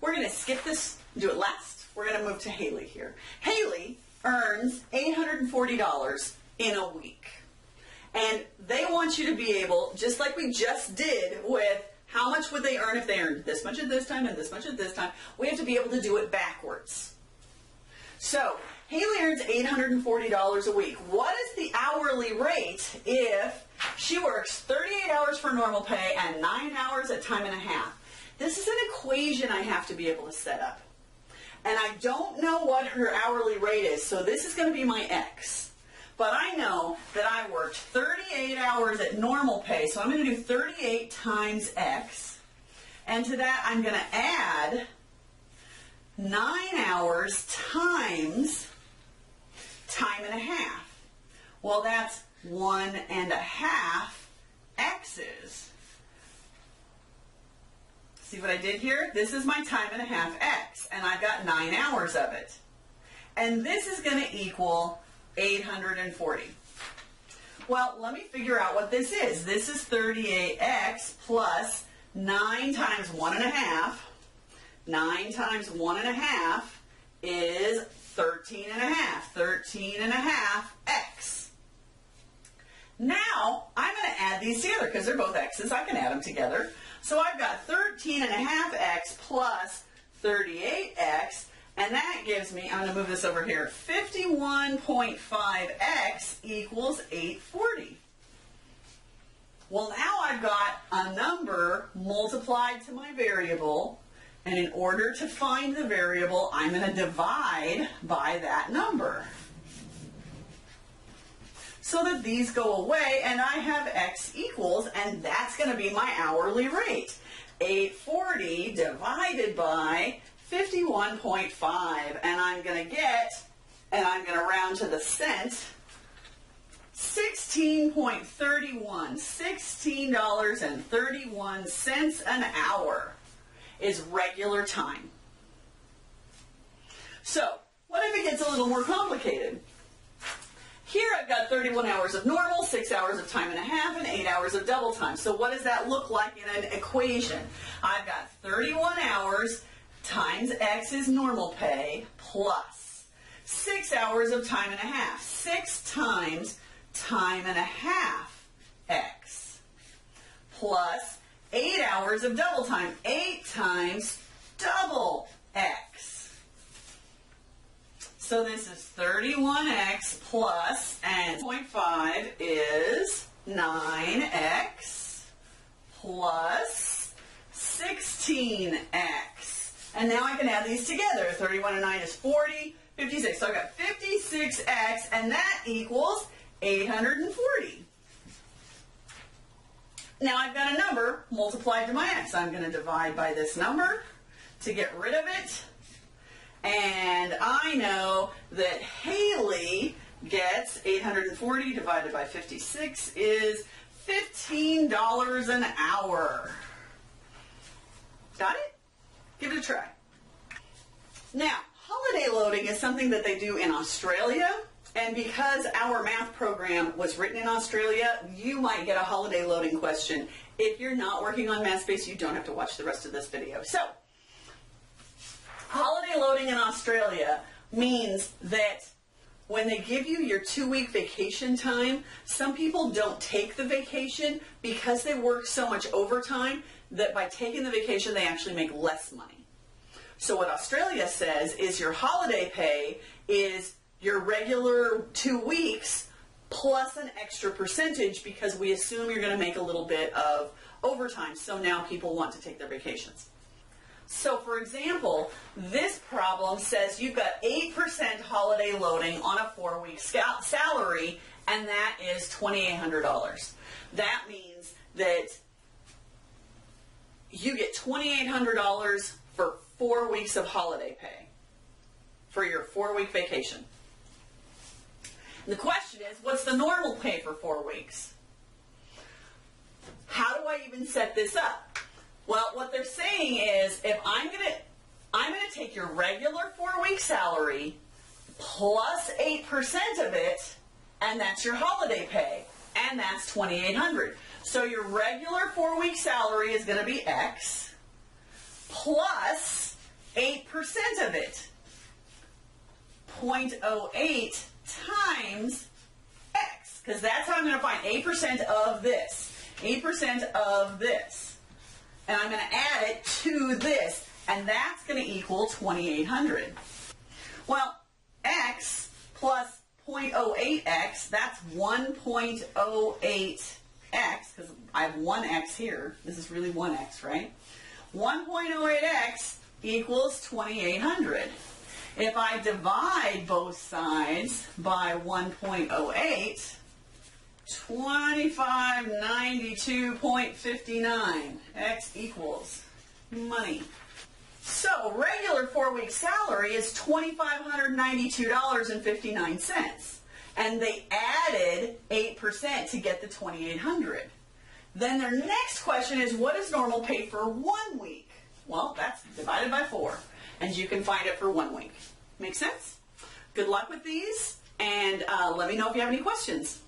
We're going to skip this, do it last. We're going to move to Haley here. Haley earns $840 in a week. And they want you to be able, just like we just did with how much would they earn if they earned this much at this time and this much at this time, we have to be able to do it backwards. So, Haley earns $840 a week. What is the hourly rate if she works 38 hours for normal pay and 9 hours at time and a half? This is an equation I have to be able to set up. And I don't know what her hourly rate is, so this is going to be my X. But I know that I worked 38 hours at normal pay, so I'm going to do 38 times X. And to that, I'm going to add 9 hours times time and a half. Well, that's 1.5 X's. See what I did here? This is my time and a half X, and I've got 9 hours of it. And this is going to equal 840. Well, let me figure out what this is. This is 38x plus 9 times 1.5. 9 times 1.5 is 13.5. 13.5x. Now, I'm going to add these together because they're both x's. I can add them together. So I've got 13.5x plus 38x. And that gives me, I'm going to move this over here, 51.5x equals 840. Well, now I've got a number multiplied to my variable, and in order to find the variable, I'm going to divide by that number. So that these go away, and I have x equals, and that's going to be my hourly rate. 840 divided by 51.5, and I'm going to get, and I'm going to round to the cent, 16.31, $16.31 an hour is regular time. So, what if it gets a little more complicated? Here I've got 31 hours of normal, 6 hours of time and a half, and 8 hours of double time. So what does that look like in an equation? I've got 31 hours times X is normal pay plus 6 hours of time and a half. 6 times time and a half X plus 8 hours of double time. 8 times double X. So this is 31X plus, and 0.5 is 9X plus 16X. And now I can add these together. 31 and 9 is 40, 56. So I've got 56x, and that equals 840. Now I've got a number multiplied to my x. I'm going to divide by this number to get rid of it. And I know that Haley gets 840 divided by 56 is $15 an hour. Got it? Give it a try. Now, holiday loading is something that they do in Australia, and because our math program was written in Australia, you might get a holiday loading question. If you're not working on MathSpace, you don't have to watch the rest of this video. So, holiday loading in Australia means that when they give you your 2-week vacation time, some people don't take the vacation because they work so much overtime that by taking the vacation, they actually make less money. So what Australia says is your holiday pay is your regular 2 weeks plus an extra percentage because we assume you're going to make a little bit of overtime. So now people want to take their vacations. So for example, this problem says you've got 8% holiday loading on a 4-week salary, and that is $2,800. That means that you get $2,800 for 4 weeks of holiday pay for your 4-week vacation. And the question is, what's the normal pay for 4 weeks? How do I even set this up? Well, what they're saying is, if I'm going to take your regular 4-week salary plus 8% of it, and that's your holiday pay, and that's $2,800. So your regular 4-week salary is going to be X plus 8% of it. 0.08 times x, because that's how I'm going to find 8% of this. 8% of this. And I'm going to add it to this, and that's going to equal 2,800. Well, x plus 0.08x, that's 1.08x, because I have 1x here. This is really 1x, right? 1.08x equals 2,800. If I divide both sides by 1.08, 2592.59, x equals money. So regular 4-week salary is $2,592.59, and they added 8% to get the 2,800. Then their next question is, what is normal pay for 1 week? Well, that's divided by 4, and you can find it for 1 week. Make sense? Good luck with these, and let me know if you have any questions.